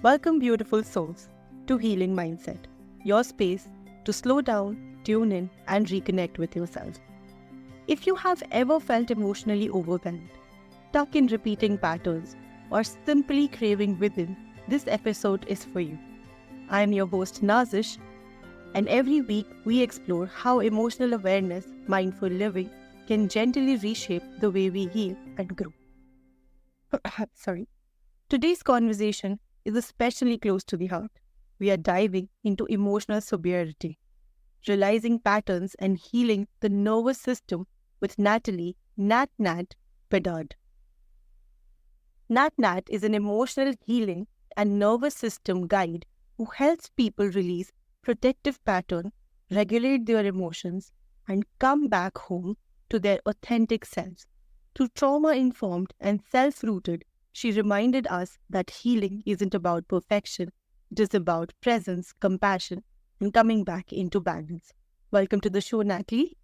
Welcome, beautiful souls, to Healing Mindset, your space to slow down, tune in, and reconnect with yourself. If you have ever felt emotionally overwhelmed, stuck in repeating patterns, or simply craving within, this episode is for you. I am your host, Nazish, and every week we explore how emotional awareness, mindful living, can gently reshape the way we heal and grow. Sorry. Today's conversation is especially close to the heart. We are diving into emotional sobriety, realizing patterns and healing the nervous system with Natalie, Nat Nat, Bedard. Nat Nat is an emotional healing and nervous system guide who helps people release protective patterns, regulate their emotions, and come back home to their authentic selves. Through trauma-informed and self-rooted, she reminded us that healing isn't about perfection, it is about presence, compassion, and coming back into balance. Welcome to the show, Natalie.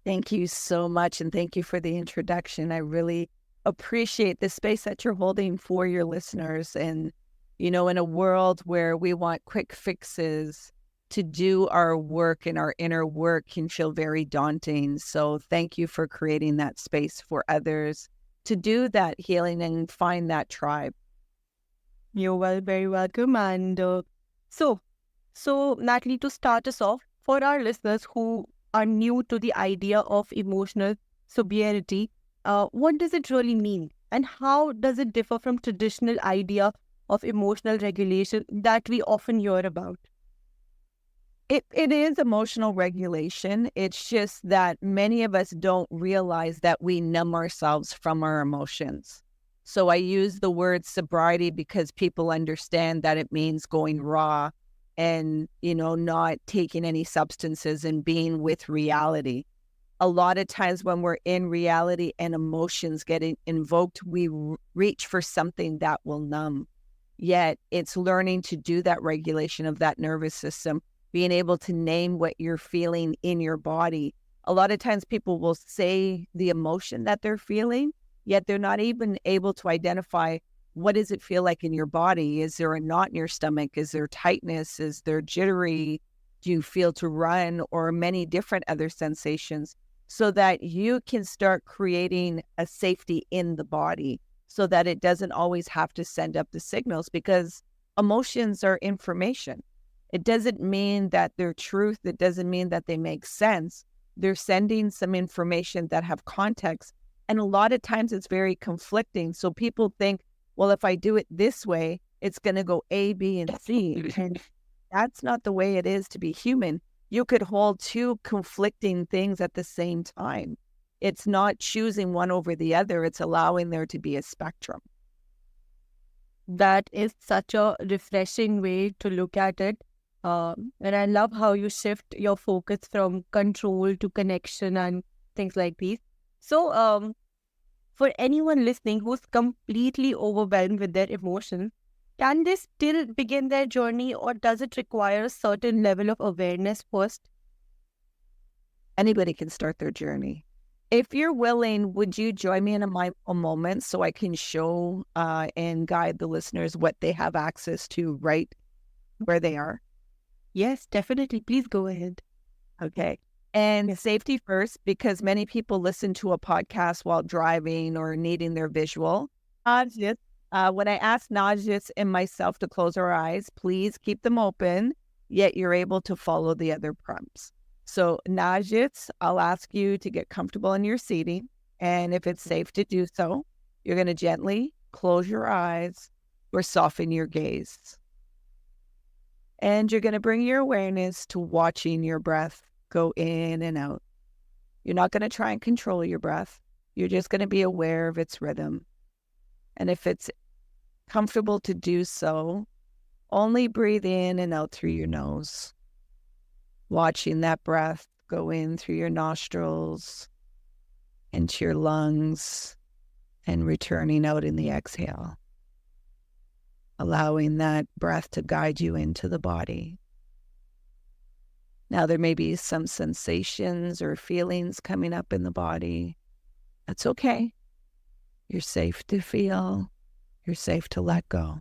Thank you so much, and thank you for the introduction. I really appreciate the space that you're holding for your listeners. And, in a world where we want quick fixes, to do our work and our inner work can feel very daunting. So thank you for creating that space for others to do that healing and find that tribe. You're very welcome. And so Natalie, to start us off, for our listeners who are new to the idea of emotional sobriety, what does it really mean? And how does it differ from traditional idea of emotional regulation that we often hear about? It is emotional regulation. It's just that many of us don't realize that we numb ourselves from our emotions. So I use the word sobriety because people understand that it means going raw and, not taking any substances and being with reality. A lot of times when we're in reality and emotions getting invoked, we reach for something that will numb. Yet it's learning to do that regulation of that nervous system, being able to name what you're feeling in your body. A lot of times people will say the emotion that they're feeling, yet they're not even able to identify what does it feel like in your body. Is there a knot in your stomach? Is there tightness? Is there jittery? Do you feel to run? Or many different other sensations, so that you can start creating a safety in the body so that it doesn't always have to send up the signals, because emotions are information. It doesn't mean that they're truth. It doesn't mean that they make sense. They're sending some information that have context. And a lot of times it's very conflicting. So people think, well, if I do it this way, it's going to go A, B, and C. And that's not the way it is to be human. You could hold two conflicting things at the same time. It's not choosing one over the other. It's allowing there to be a spectrum. That is such a refreshing way to look at it. And I love how you shift your focus from control to connection and things like these. So, for anyone listening who's completely overwhelmed with their emotions, can they still begin their journey, or does it require a certain level of awareness first? Anybody can start their journey. If you're willing, would you join me in a moment so I can show and guide the listeners what they have access to right where they are? Yes, definitely. Please go ahead. Okay. And safety first, because many people listen to a podcast while driving or needing their visual. Nazish, when I ask Nazish and myself to close our eyes, please keep them open, yet you're able to follow the other prompts. So Nazish, I'll ask you to get comfortable in your seating. And if it's safe to do so, you're going to gently close your eyes or soften your gaze. And you're going to bring your awareness to watching your breath go in and out. You're not going to try and control your breath. You're just going to be aware of its rhythm. And if it's comfortable to do so, only breathe in and out through your nose. Watching that breath go in through your nostrils, into your lungs, and returning out in the exhale. Allowing that breath to guide you into the body. Now, there may be some sensations or feelings coming up in the body. That's okay. You're safe to feel. You're safe to let go.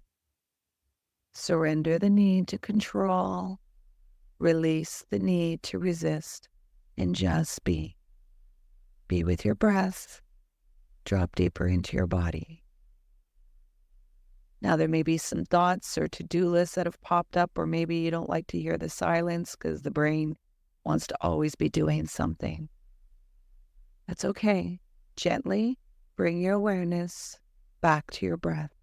Surrender the need to control. Release the need to resist and just be. Be with your breath. Drop deeper into your body. Now, there may be some thoughts or to-do lists that have popped up, or maybe you don't like to hear the silence because the brain wants to always be doing something. That's okay. Gently bring your awareness back to your breath,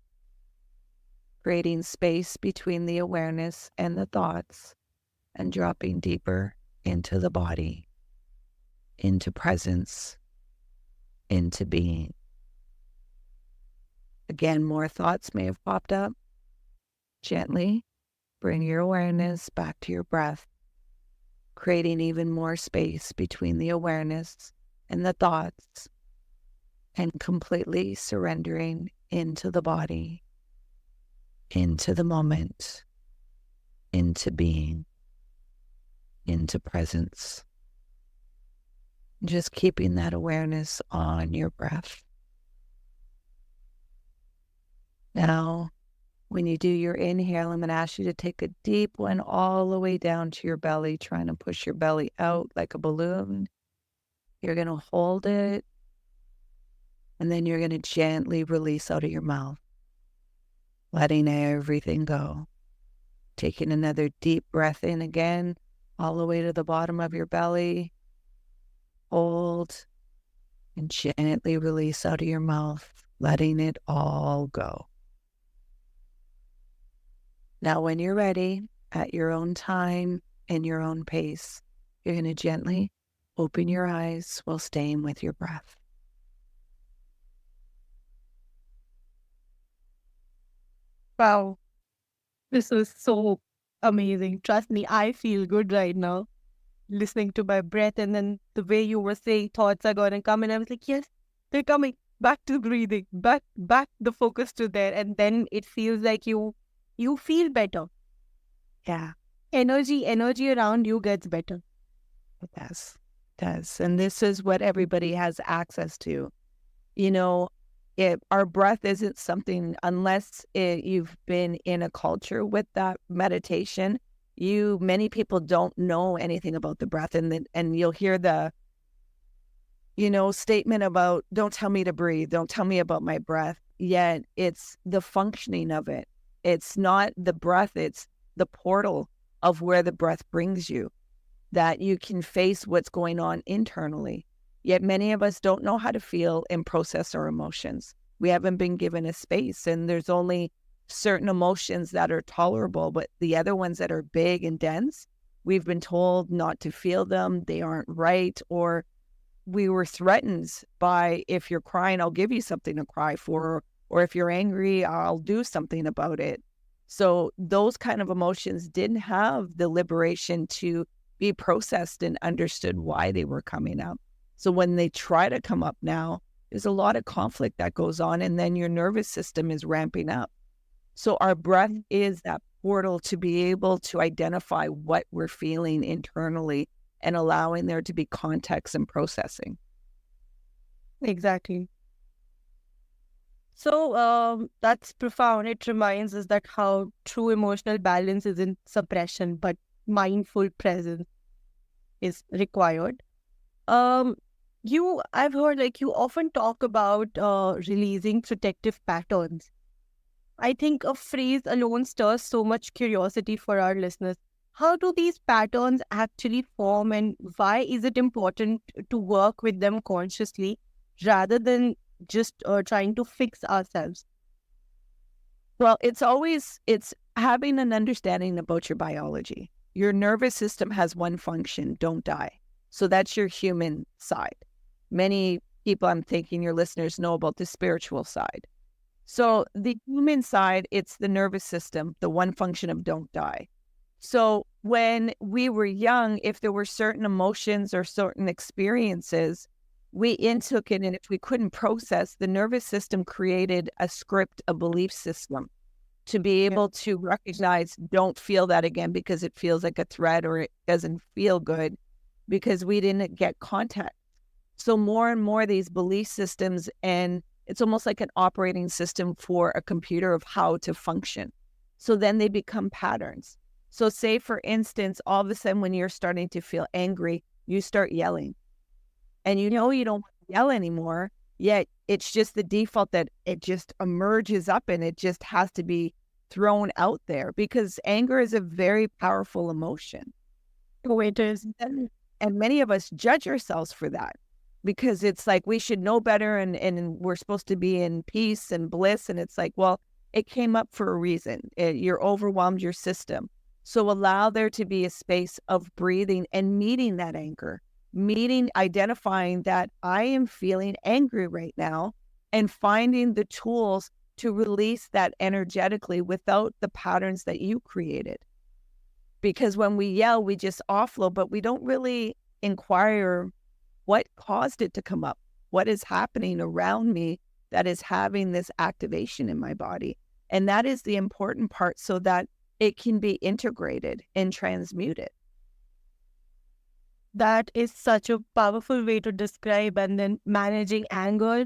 creating space between the awareness and the thoughts, and dropping deeper into the body, into presence, into being. Again, more thoughts may have popped up. Gently bring your awareness back to your breath, creating even more space between the awareness and the thoughts, and completely surrendering into the body, into the moment, into being, into presence. Just keeping that awareness on your breath. Now, when you do your inhale, I'm going to ask you to take a deep one all the way down to your belly, trying to push your belly out like a balloon. You're going to hold it, and then you're going to gently release out of your mouth, letting everything go. Taking another deep breath in again, all the way to the bottom of your belly. Hold, and gently release out of your mouth, letting it all go. Now, when you're ready, at your own time and your own pace, you're going to gently open your eyes while staying with your breath. Wow, this was so amazing. Trust me, I feel good right now, listening to my breath, and then the way you were saying thoughts are going to come, and I was like, yes, they're coming. Back to breathing, back the focus to there, and then it feels like you feel better. Yeah, Energy around you gets better. it does. It does. And this is what everybody has access to. You know, our breath isn't something, unless you've been in a culture with that meditation, many people don't know anything about the breath, and you'll hear the statement about, don't tell me to breathe, don't tell me about my breath, yet it's the functioning of it. It's not the breath, it's the portal of where the breath brings you, that you can face what's going on internally. Yet many of us don't know how to feel and process our emotions. We haven't been given a space, and there's only certain emotions that are tolerable, but the other ones that are big and dense, we've been told not to feel them, they aren't right, or we were threatened by, if you're crying, I'll give you something to cry for, or if you're angry, I'll do something about it. So those kind of emotions didn't have the liberation to be processed and understood why they were coming up. So when they try to come up now, there's a lot of conflict that goes on, and then your nervous system is ramping up. So our breath is that portal to be able to identify what we're feeling internally and allowing there to be context and processing. Exactly. So that's profound. It reminds us that how true emotional balance isn't suppression, but mindful presence is required. I've heard you often talk about releasing protective patterns. I think a phrase alone stirs so much curiosity for our listeners. How do these patterns actually form, and why is it important to work with them consciously rather than just trying to fix ourselves? Well, it's having an understanding about your biology. Your nervous system has one function: don't die. So that's your human side. Many people, I'm thinking your listeners, know about the spiritual side. So the human side, it's the nervous system, the one function of don't die. So when we were young, if there were certain emotions or certain experiences, we intook it, and if we couldn't process, the nervous system created a script, a belief system to be able to recognize, don't feel that again because it feels like a threat or it doesn't feel good, because we didn't get contact. So more and more these belief systems, and it's almost like an operating system for a computer of how to function. So then they become patterns. So say, for instance, all of a sudden when you're starting to feel angry, you start yelling. And you know you don't want to yell anymore, yet it's just the default that it just emerges up and it just has to be thrown out there because anger is a very powerful emotion. Oh, it is. And many of us judge ourselves for that because it's like we should know better and we're supposed to be in peace and bliss. And it's like, well, it came up for a reason. You're overwhelmed your system. So allow there to be a space of breathing and meeting that anger, identifying that I am feeling angry right now and finding the tools to release that energetically without the patterns that you created. Because when we yell, we just offload, but we don't really inquire what caused it to come up, what is happening around me that is having this activation in my body. And that is the important part so that it can be integrated and transmuted. That is such a powerful way to describe. And then managing anger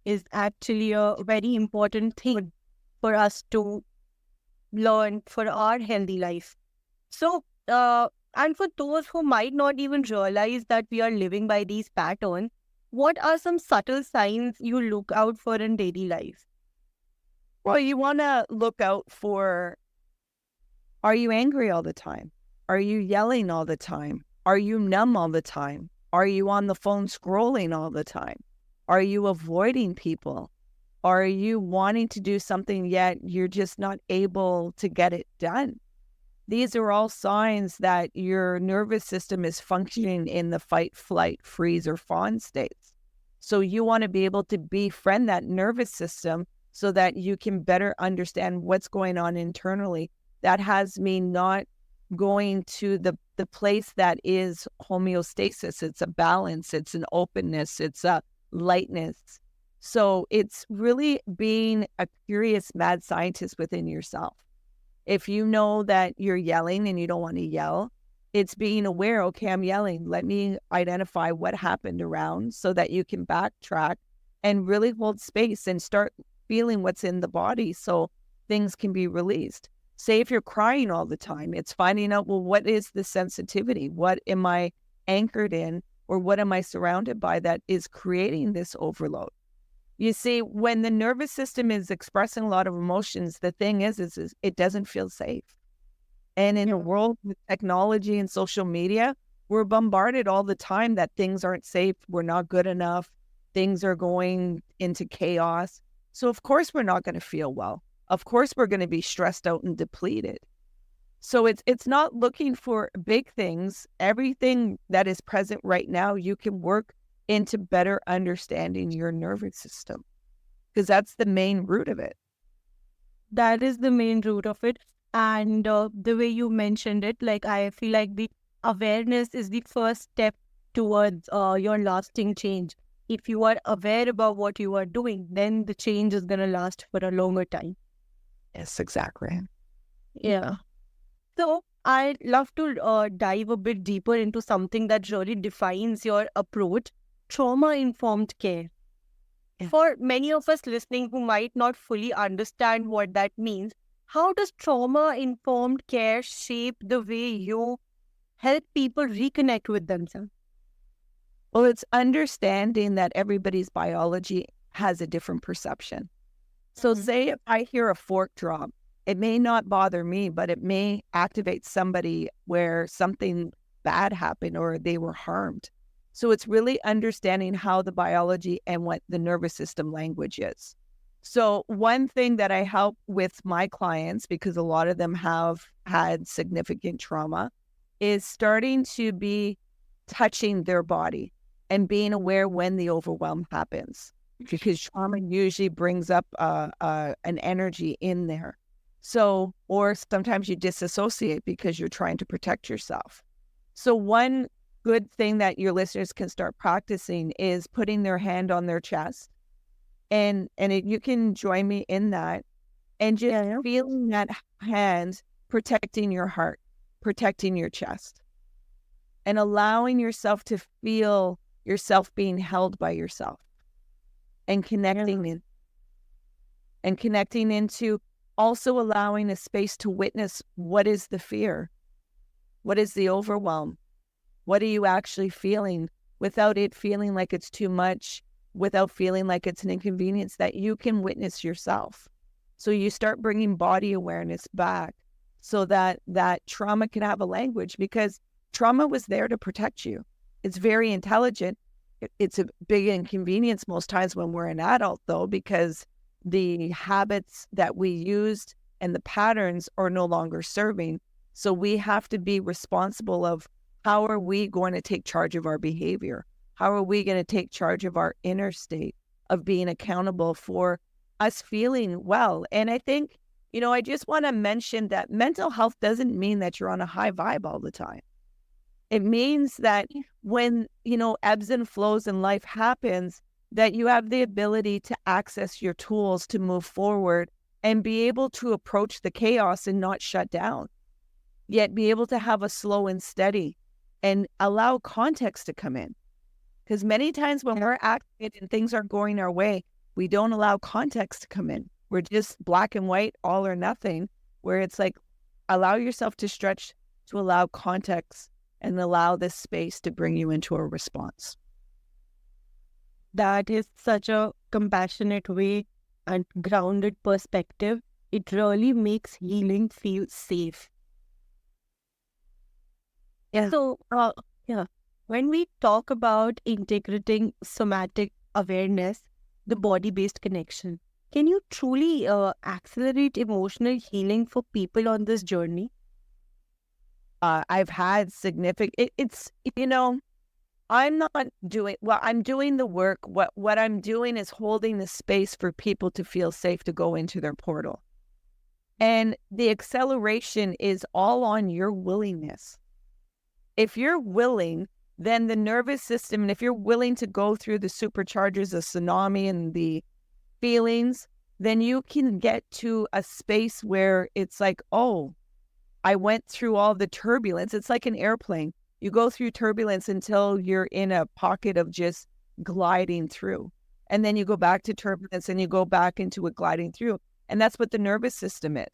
is actually a very important thing for us to learn for our healthy life. So, and for those who might not even realize that we are living by these patterns, what are some subtle signs you look out for in daily life? Well, you want to look out for, are you angry all the time? Are you yelling all the time? Are you numb all the time? Are you on the phone scrolling all the time? Are you avoiding people? Are you wanting to do something yet you're just not able to get it done? These are all signs that your nervous system is functioning in the fight, flight, freeze, or fawn states. So you want to be able to befriend that nervous system so that you can better understand what's going on internally. That has me not going to the place that is homeostasis. It's a balance, it's an openness, it's a lightness. So it's really being a curious mad scientist within yourself. If you know that you're yelling and you don't want to yell, it's being aware, okay, I'm yelling. Let me identify what happened around so that you can backtrack and really hold space and start feeling what's in the body so things can be released. Say if you're crying all the time, it's finding out, well, what is the sensitivity? What am I anchored in or what am I surrounded by that is creating this overload? You see, when the nervous system is expressing a lot of emotions, the thing is it doesn't feel safe. And in a world with technology and social media, we're bombarded all the time that things aren't safe, we're not good enough, things are going into chaos. So of course we're not going to feel well. Of course we're going to be stressed out and depleted. So it's not looking for big things. Everything that is present right now, you can work into better understanding your nervous system because that's the main root of it. That is the main root of it. And the way you mentioned it, like I feel like the awareness is the first step towards your lasting change. If you are aware about what you are doing, then the change is going to last for a longer time. Yes, exactly. Yeah. So I'd love to dive a bit deeper into something that really defines your approach, trauma-informed care. Yeah. For many of us listening who might not fully understand what that means, how does trauma-informed care shape the way you help people reconnect with themselves? Well, it's understanding that everybody's biology has a different perception. So say if I hear a fork drop, it may not bother me, but it may activate somebody where something bad happened or they were harmed. So it's really understanding how the biology and what the nervous system language is. So one thing that I help with my clients, because a lot of them have had significant trauma, is starting to be touching their body and being aware when the overwhelm happens, because trauma usually brings up an energy in there. So, or sometimes you disassociate because you're trying to protect yourself. So one good thing that your listeners can start practicing is putting their hand on their chest. And you can join me in that and just feeling that hand protecting your heart, protecting your chest, and allowing yourself to feel yourself being held by yourself and connecting in and connecting into Also allowing a space to witness what is the fear, what is the overwhelm, what are you actually feeling without it feeling like it's too much, without feeling like it's an inconvenience, that you can witness yourself. So you start bringing body awareness back so that that trauma can have a language, because trauma was there to protect you. It's very intelligent. It's a big inconvenience most times when we're an adult, though, because the habits that we used and the patterns are no longer serving. So we have to be responsible of how are we going to take charge of our behavior? How are we going to take charge of our inner state, of being accountable for us feeling well? And I think, I just want to mention that mental health doesn't mean that you're on a high vibe all the time. It means that when, ebbs and flows in life happens, that you have the ability to access your tools to move forward and be able to approach the chaos and not shut down, yet be able to have a slow and steady and allow context to come in. Because many times when we're activated and things aren't going our way, we don't allow context to come in. We're just black and white, all or nothing, where it's like, allow yourself to stretch, to allow context and allow this space to bring you into a response. That is such a compassionate way and grounded perspective. It really makes healing feel safe. Yeah. So, when we talk about integrating somatic awareness, the body-based connection, can you truly accelerate emotional healing for people on this journey? I've had significant, I'm not doing, I'm doing the work. What I'm doing is holding the space for people to feel safe to go into their portal. And the acceleration is all on your willingness. If you're willing, then the nervous system, and if you're willing to go through the superchargers of tsunami and the feelings, then you can get to a space where it's like, oh, I went through all the turbulence. It's like an airplane. You go through turbulence until you're in a pocket of just gliding through. And then you go back to turbulence and you go back into a gliding through. And that's what the nervous system is.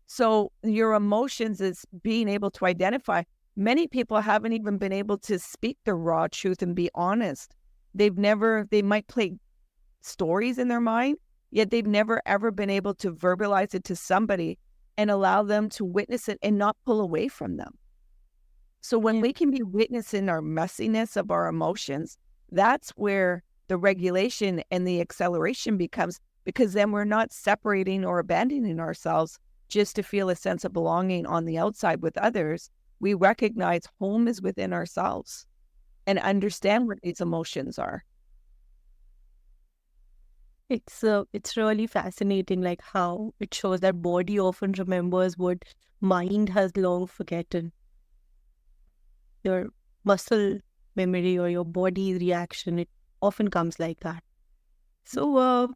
So your emotions is being able to identify. Many people haven't even been able to speak the raw truth and be honest. They might play stories in their mind, yet they've never ever been able to verbalize it to somebody and allow them to witness it and not pull away from them. So when we can be witnessing our messiness of our emotions, that's where the regulation and the acceleration becomes, because then we're not separating or abandoning ourselves just to feel a sense of belonging on the outside with others. We recognize home is within ourselves and understand what these emotions are. It's really fascinating, like how it shows that body often remembers what mind has long forgotten. Your muscle memory or your body's reaction, it often comes like that. So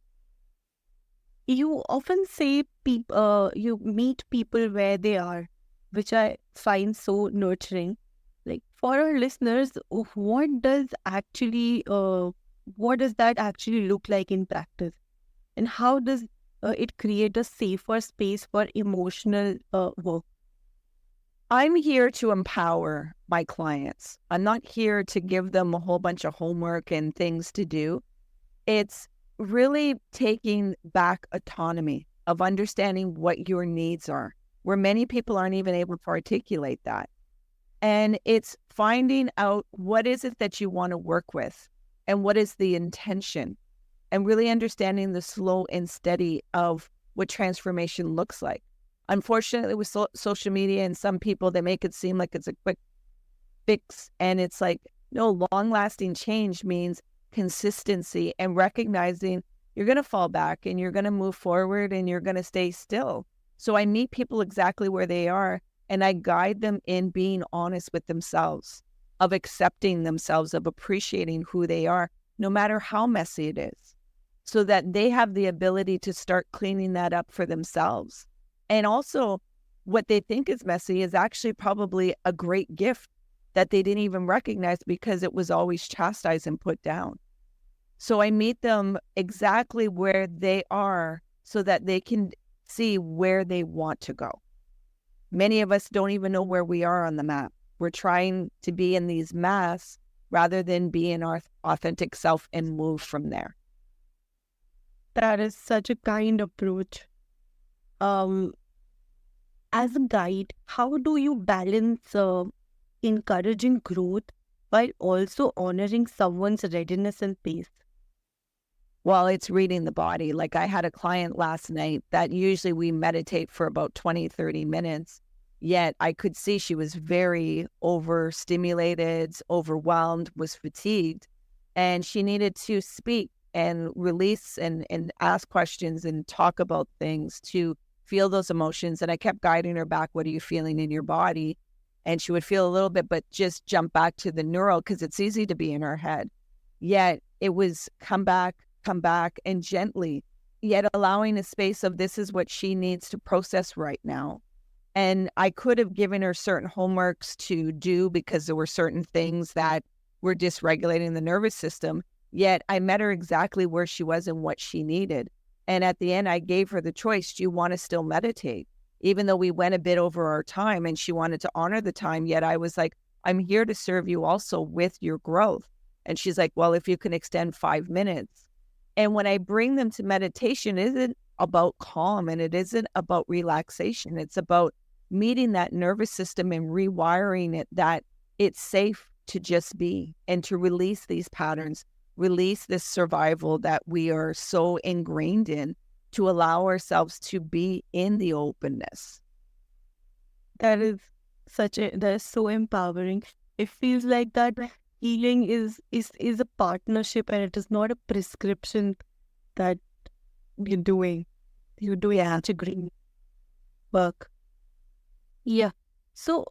you often say you meet people where they are, which I find so nurturing. Like for our listeners, what does that actually look like in practice? And how does it create a safer space for emotional work? I'm here to empower my clients. I'm not here to give them a whole bunch of homework and things to do. It's really taking back autonomy of understanding what your needs are, where many people aren't even able to articulate that. And it's finding out what is it that you want to work with and what is the intention, and really understanding the slow and steady of what transformation looks like. Unfortunately, with social media and some people, they make it seem like it's a quick fix. And it's like, no, long-lasting change means consistency and recognizing you're going to fall back and you're going to move forward and you're going to stay still. So I meet people exactly where they are and I guide them in being honest with themselves, of accepting themselves, of appreciating who they are, no matter how messy it is, so that they have the ability to start cleaning that up for themselves. And also, what they think is messy is actually probably a great gift that they didn't even recognize because it was always chastised and put down. So I meet them exactly where they are so that they can see where they want to go. Many of us don't even know where we are on the map. We're trying to be in these masks rather than be in our authentic self and move from there. That is such a kind approach. Um, as a guide, how do you balance encouraging growth while also honoring someone's readiness and pace? Well, it's reading the body. Like I had a client last night that usually we meditate for about 20, 30 minutes. Yet I could see she was very overstimulated, overwhelmed, was fatigued, and she needed to speak and release and ask questions and talk about things to feel those emotions. And I kept guiding her back. What are you feeling in your body? And she would feel a little bit, but just jump back to the neural because it's easy to be in her head. Yet it was come back, and gently, yet allowing a space of this is what she needs to process right now. And I could have given her certain homeworks to do because there were certain things that were dysregulating the nervous system. Yet I met her exactly where she was and what she needed. And at the end, I gave her the choice. Do you want to still meditate? Even though we went a bit over our time and she wanted to honor the time, yet I was like, I'm here to serve you also with your growth. And she's like, well, if you can extend 5 minutes. And when I bring them to meditation, it isn't about calm and it isn't about relaxation. It's about meeting that nervous system and rewiring it that it's safe to just be and to release these patterns, release this survival that we are so ingrained in, to allow ourselves to be in the openness. That is so empowering. It feels like that healing is a partnership and it is not a prescription that you're doing. You're doing such a great work. Yeah. So,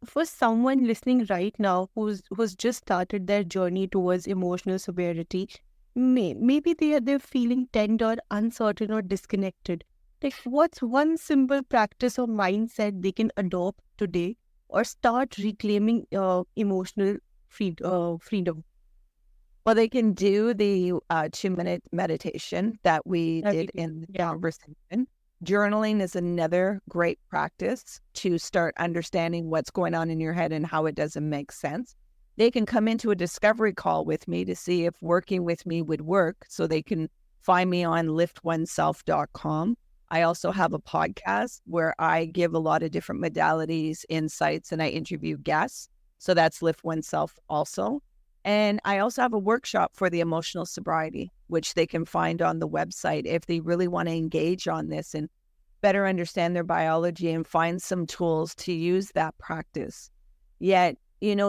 for someone listening right now who's just started their journey towards emotional sobriety, maybe they're feeling tender, uncertain, or disconnected. Like, what's one simple practice or mindset they can adopt today, or start reclaiming emotional freedom? Well, they can do the 2-minute meditation that we did in the conversation. Journaling is another great practice to start understanding what's going on in your head and how it doesn't make sense. They can come into a discovery call with me to see if working with me would work. So they can find me on liftoneself.com. I also have a podcast where I give a lot of different modalities, insights, and I interview guests. So that's Lift Oneself also. And I also have a workshop for the emotional sobriety, which they can find on the website if they really want to engage on this and better understand their biology and find some tools to use that practice. Yet,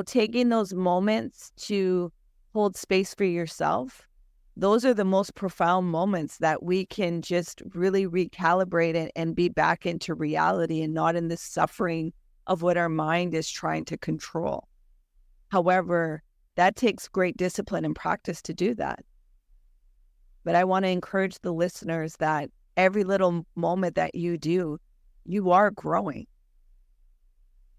taking those moments to hold space for yourself, those are the most profound moments that we can just really recalibrate it and be back into reality and not in the suffering of what our mind is trying to control. However, that takes great discipline and practice to do that. But I want to encourage the listeners that every little moment that you do, you are growing.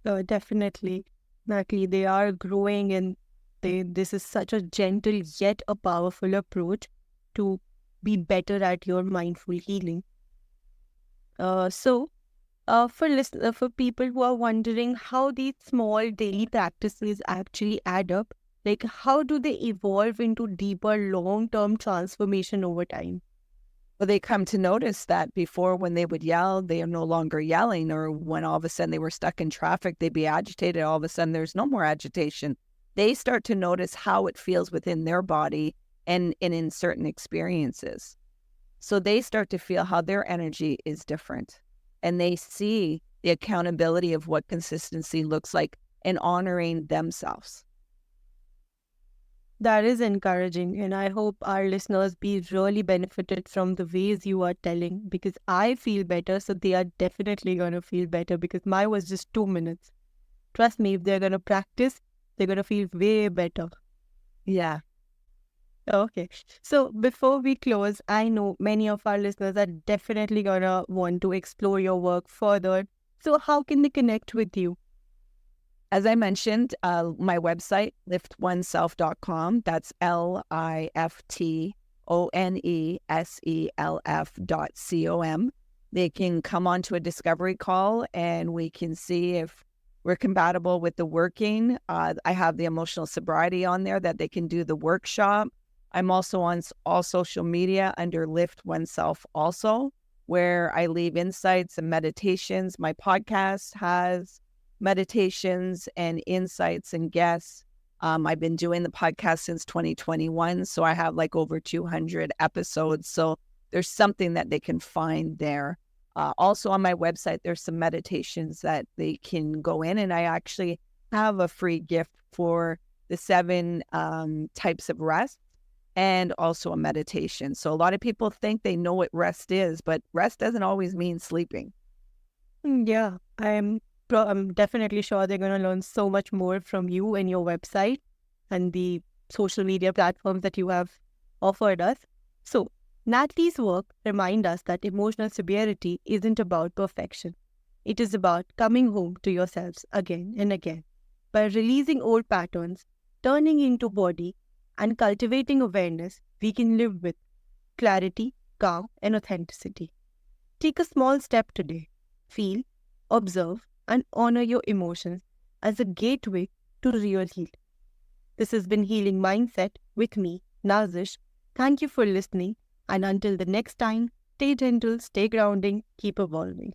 Definitely. Natalie, they are growing, and this is such a gentle yet a powerful approach to be better at your mindful healing. For people who are wondering how these small daily practices actually add up, like how do they evolve into deeper long-term transformation over time? Well, they come to notice that before, when they would yell, they are no longer yelling, or when all of a sudden they were stuck in traffic, they'd be agitated. All of a sudden there's no more agitation. They start to notice how it feels within their body and in certain experiences. So they start to feel how their energy is different. And they see the accountability of what consistency looks like and honoring themselves. That is encouraging, and I hope our listeners be really benefited from the ways you are telling, because I feel better, so they are definitely going to feel better, because mine was just 2 minutes. Trust me, if they're going to practice, they're going to feel way better. Yeah. Okay. So before we close, I know many of our listeners are definitely going to want to explore your work further. So how can they connect with you? As I mentioned, my website, liftoneself.com. That's liftoneself.com. They can come onto a discovery call and we can see if we're compatible with the working. I have the emotional sobriety on there that they can do the workshop. I'm also on all social media under Lift Oneself also, where I leave insights and meditations. My podcast has meditations and insights and guests. I've been doing the podcast since 2021, so I have like over 200 episodes. So there's something that they can find there. Also on my website, there's some meditations that they can go in, and I actually have a free gift for the 7 types of rest and also a meditation. So a lot of people think they know what rest is, but rest doesn't always mean sleeping. Yeah, I'm definitely sure they're going to learn so much more from you and your website and the social media platforms that you have offered us. So, Natalie's work reminds us that emotional sobriety isn't about perfection. It is about coming home to yourselves again and again. By releasing old patterns, turning into body, and cultivating awareness, we can live with clarity, calm, and authenticity. Take a small step today. Feel, observe, and honor your emotions as a gateway to real healing. This has been Healing Mindset with me, Nazish. Thank you for listening, and until the next time, stay gentle, stay grounding, keep evolving.